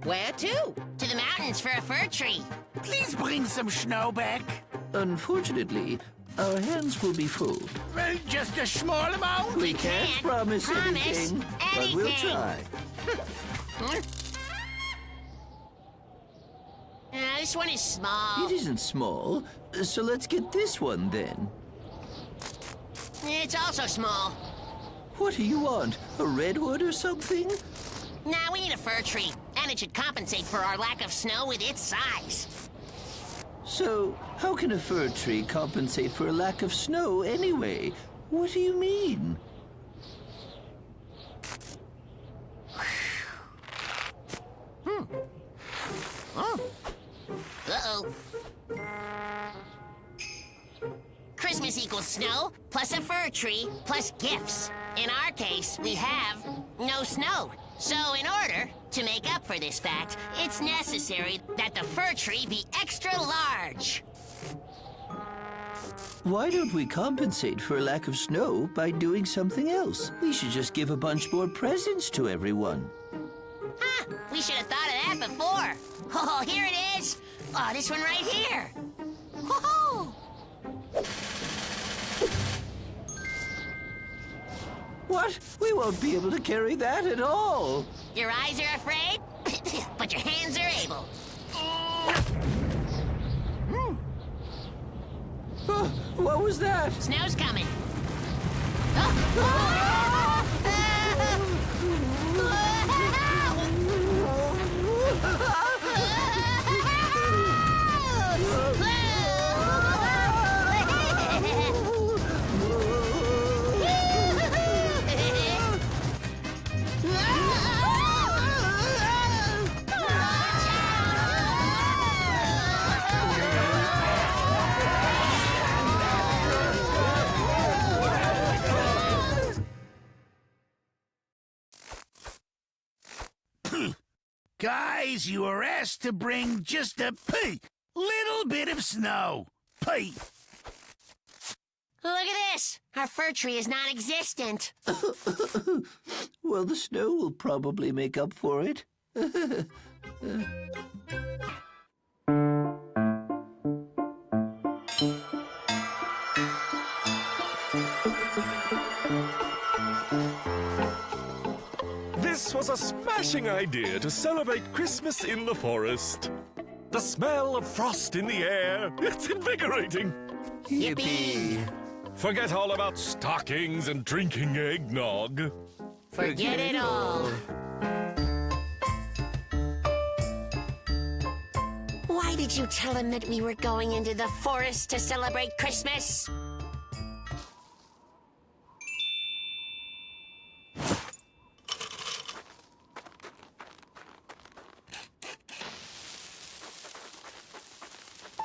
[SPEAKER 4] Where to?
[SPEAKER 6] To the mountains for a fir tree.
[SPEAKER 1] Please bring some snow back.
[SPEAKER 5] Unfortunately, our hands will be full.
[SPEAKER 1] Well, just a small amount.
[SPEAKER 5] We can't promise anything, but we'll try.
[SPEAKER 6] This one is small.
[SPEAKER 5] It isn't small, so let's get this one then.
[SPEAKER 6] It's also small.
[SPEAKER 5] What do you want? A redwood or something?
[SPEAKER 6] Nah, we need a fir tree, and it should compensate for our lack of snow with its size.
[SPEAKER 5] So, how can a fir tree compensate for a lack of snow anyway? What do you mean?
[SPEAKER 6] Uh-oh. Christmas equals snow, plus a fir tree, plus gifts. In our case, we have no snow. So in order to make up for this fact, it's necessary that the fir tree be extra large.
[SPEAKER 5] Why don't we compensate for a lack of snow by doing something else? We should just give a bunch more presents to everyone.
[SPEAKER 6] Ah, we should have thought of that before. Oh, here it is. Oh, this one right here. Woohoo!
[SPEAKER 5] What? We won't be able to carry that at all.
[SPEAKER 6] Your eyes are afraid, but your hands are able.
[SPEAKER 5] What was that?
[SPEAKER 6] Snow's coming.
[SPEAKER 1] Guys, you were asked to bring just a little bit of snow.
[SPEAKER 6] Look at this! Our fir tree is non-existent.
[SPEAKER 5] Well, the snow will probably make up for it.
[SPEAKER 3] This was a smashing idea to celebrate Christmas in the forest. The smell of frost in the air, it's invigorating.
[SPEAKER 6] Yippee!
[SPEAKER 3] Forget all about stockings and drinking eggnog.
[SPEAKER 6] Forget it all. Why did you tell him that we were going into the forest to celebrate Christmas?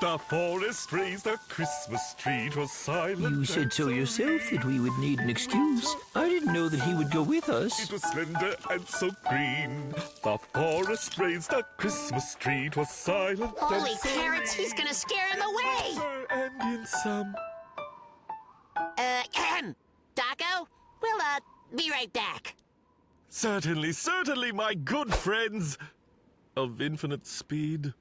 [SPEAKER 3] The forest raised a Christmas tree, 'twas silent.
[SPEAKER 5] You said so yourself that we would need an excuse. I didn't know that he would go with us.
[SPEAKER 3] It was slender and so green. The forest raised a Christmas tree, 'twas silent.
[SPEAKER 6] Holy
[SPEAKER 3] and so
[SPEAKER 6] carrots, he's gonna scare him away!
[SPEAKER 3] And in some...
[SPEAKER 6] Daco, we'll, be right back.
[SPEAKER 3] Certainly, certainly, my good friends of infinite speed.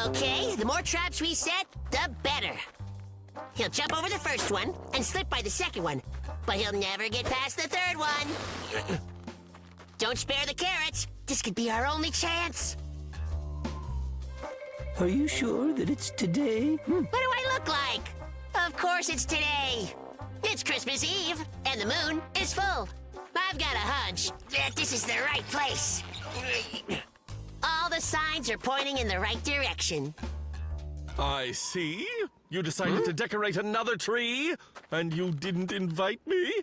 [SPEAKER 6] Okay, the more traps we set, the better. He'll jump over the first one and slip by the second one, but he'll never get past the third one. Don't spare the carrots. This could be our only chance.
[SPEAKER 5] Are you sure that it's today?
[SPEAKER 6] What do I look like? Of course it's today. It's Christmas Eve, and the moon is full. I've got a hunch that this is the right place. All the signs are pointing in the right direction.
[SPEAKER 3] I see. You decided to decorate another tree, and you didn't invite me?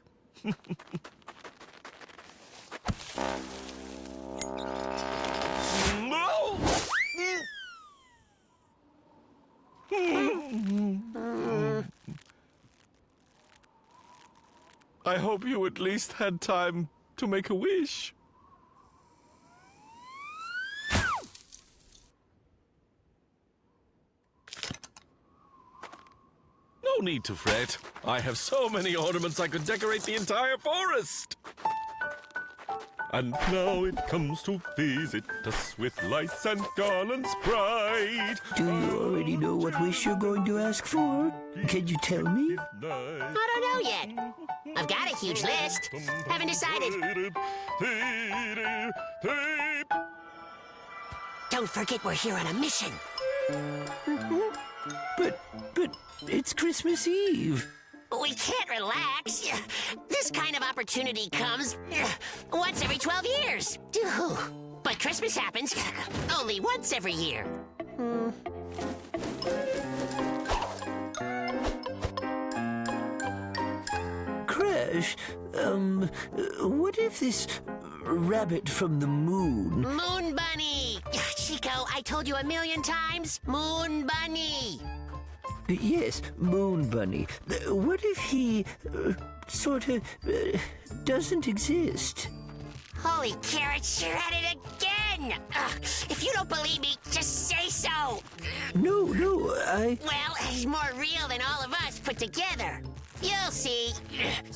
[SPEAKER 3] I hope you at least had time to make a wish. No need to fret. I have so many ornaments I could decorate the entire forest. And now it comes to visit us with lights and garlands bright.
[SPEAKER 5] Do you already know what wish you're going to ask for? Can you tell me?
[SPEAKER 6] I don't know yet. I've got a huge list. Haven't decided. Don't forget we're here on a mission.
[SPEAKER 5] But it's Christmas Eve.
[SPEAKER 6] We can't relax. This kind of opportunity comes once every 12 years. But Christmas happens only once every year.
[SPEAKER 5] Crash, what if this rabbit from the moon...
[SPEAKER 6] Moon Bunny! Chico, I told you 1,000,000 times. Moon Bunny!
[SPEAKER 5] Yes, Moon Bunny. What if he doesn't exist?
[SPEAKER 6] Holy carrots, you're at it again! If you don't believe me, just say so!
[SPEAKER 5] No,
[SPEAKER 6] Well, he's more real than all of us put together. You'll see.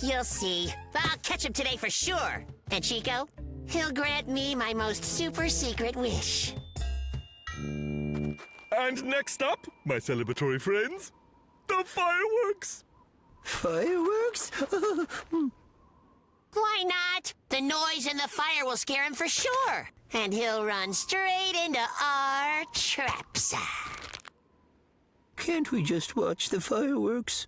[SPEAKER 6] You'll see. I'll catch him today for sure. And Chico, he'll grant me my most super secret wish.
[SPEAKER 3] And next up, my celebratory friends, the fireworks.
[SPEAKER 5] Fireworks?
[SPEAKER 6] Why not? The noise and the fire will scare him for sure. And he'll run straight into our traps.
[SPEAKER 5] Can't we just watch the fireworks?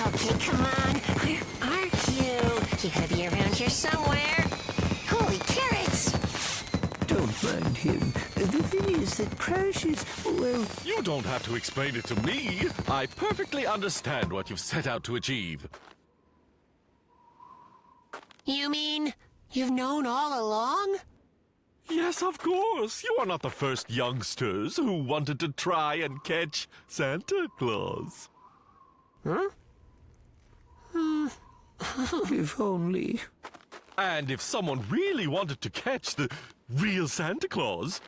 [SPEAKER 6] Okay, come on. Where are you? You gotta be around here somewhere. Holy carrots!
[SPEAKER 5] Don't mind him. The thing is that Crash is, well...
[SPEAKER 3] You don't have to explain it to me. I perfectly understand what you've set out to achieve.
[SPEAKER 6] You mean you've known all along?
[SPEAKER 3] Yes, of course. You are not the first youngsters who wanted to try and catch Santa Claus.
[SPEAKER 6] Huh?
[SPEAKER 5] If only.
[SPEAKER 3] And if someone really wanted to catch the real Santa Claus,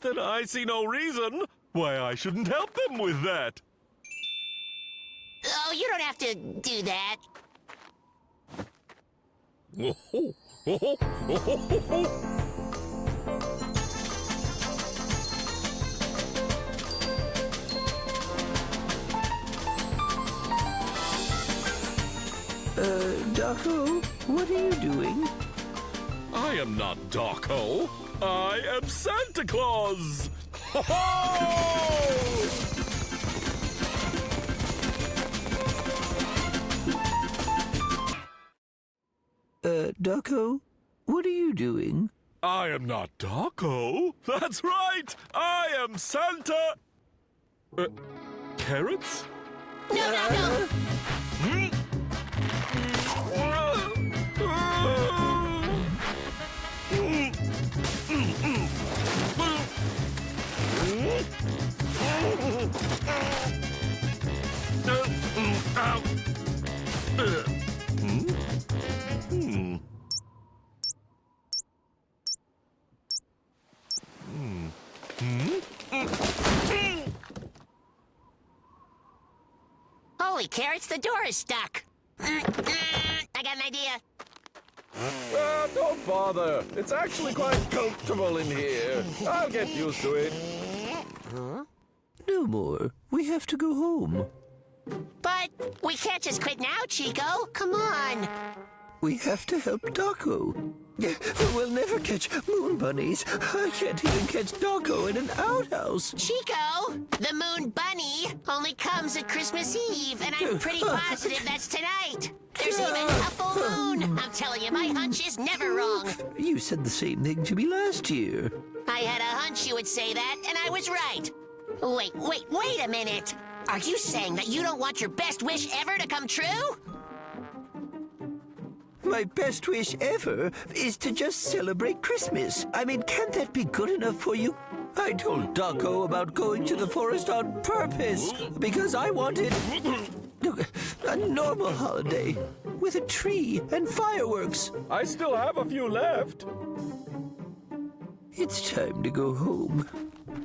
[SPEAKER 3] then I see no reason why I shouldn't help them with that.
[SPEAKER 6] Oh, you don't have to do that.
[SPEAKER 5] Doco, what are you doing?
[SPEAKER 3] I am not Darko. I am Santa Claus. Ho-ho!
[SPEAKER 5] Doco, what are you doing?
[SPEAKER 3] I am not Darko. That's right. I am Santa. Carrots?
[SPEAKER 6] No. Holy carrots, the door is stuck. I got an idea.
[SPEAKER 3] Don't bother. It's actually quite comfortable in here. I'll get used to it.
[SPEAKER 5] No more. We have to go home.
[SPEAKER 6] But we can't just quit now, Chico. Come on.
[SPEAKER 5] We have to help Doco. We'll never catch moon bunnies. I can't even catch Doco in an outhouse.
[SPEAKER 6] Chico, the moon bunny only comes at Christmas Eve, and I'm pretty positive that's tonight. There's even a full moon. I'm telling you, my hunch is never wrong.
[SPEAKER 5] You said the same thing to me last year.
[SPEAKER 6] I had a hunch you would say that, and I was right. Wait a minute. Are you saying that you don't want your best wish ever to come true?
[SPEAKER 5] My best wish ever is to just celebrate Christmas. I mean, can't that be good enough for you? I told Daco about going to the forest on purpose because I wanted a normal holiday with a tree and fireworks.
[SPEAKER 3] I still have a few left.
[SPEAKER 5] It's time to go home.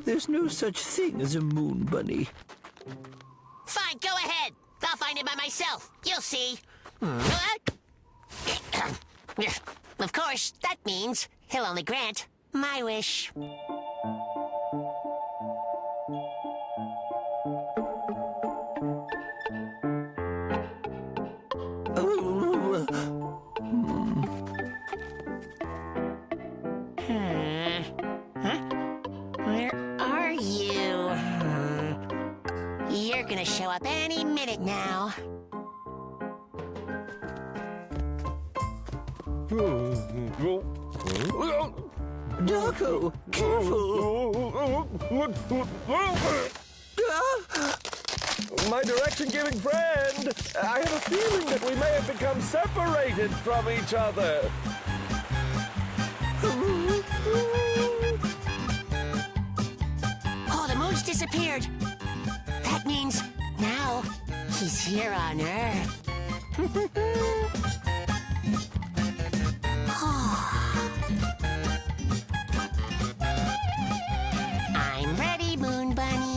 [SPEAKER 5] There's no such thing as a moon bunny.
[SPEAKER 6] Fine, go ahead. I'll find it by myself. You'll see. Of course, that means he'll only grant my wish. Where are you? You're gonna show up any minute now.
[SPEAKER 5] Daco, careful!
[SPEAKER 3] My direction-giving friend! I have a feeling that we may have become separated from each other.
[SPEAKER 6] Oh, the moon's disappeared. That means now he's here on Earth. I'm ready, Moon Bunny.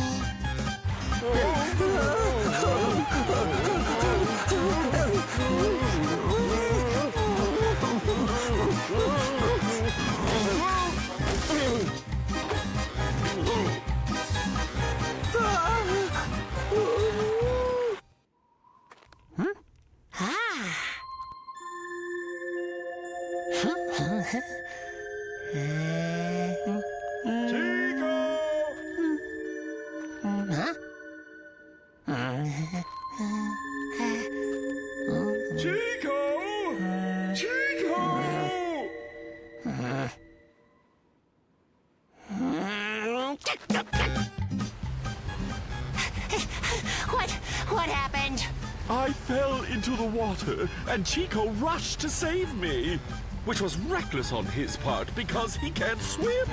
[SPEAKER 6] What happened?
[SPEAKER 3] I fell into the water, and Chico rushed to save me, which was reckless on his part because he can't swim.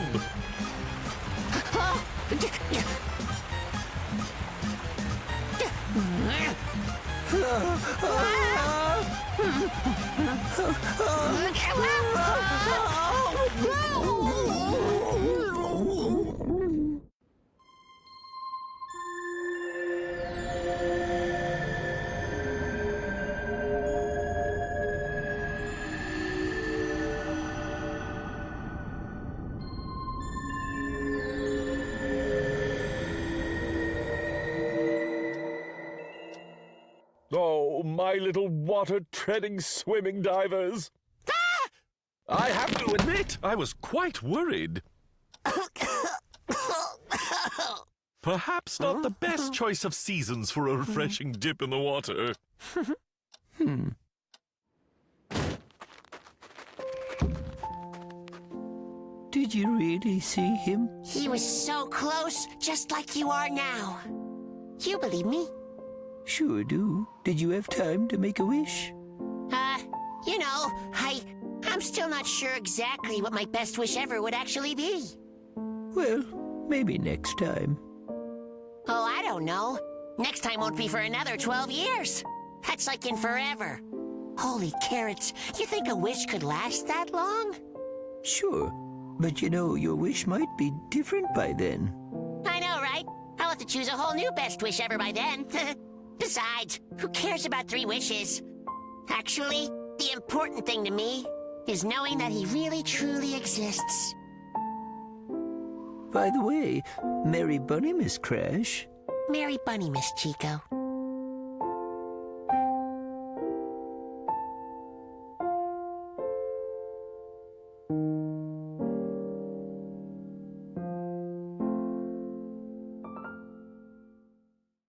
[SPEAKER 3] Oh, my little water-treading swimming divers. I have to admit, I was quite worried. Perhaps not the best choice of seasons for a refreshing dip in the water.
[SPEAKER 5] Did you really see him?
[SPEAKER 6] He was so close, just like you are now. You believe me?
[SPEAKER 5] Sure do. Did you have time to make a wish?
[SPEAKER 6] You know, I'm still not sure exactly what my best wish ever would actually be.
[SPEAKER 5] Well, maybe next time.
[SPEAKER 6] Oh, I don't know. Next time won't be for another 12 years. That's like in forever. Holy carrots, you think a wish could last that long?
[SPEAKER 5] Sure, but you know, your wish might be different by then.
[SPEAKER 6] I know, right? I'll have to choose a whole new best wish ever by then. Besides, who cares about 3 wishes? Actually, the important thing to me is knowing that he really truly exists.
[SPEAKER 5] By the way, Merry Bunny, Miss Crash.
[SPEAKER 6] Merry Bunny, Miss Chico.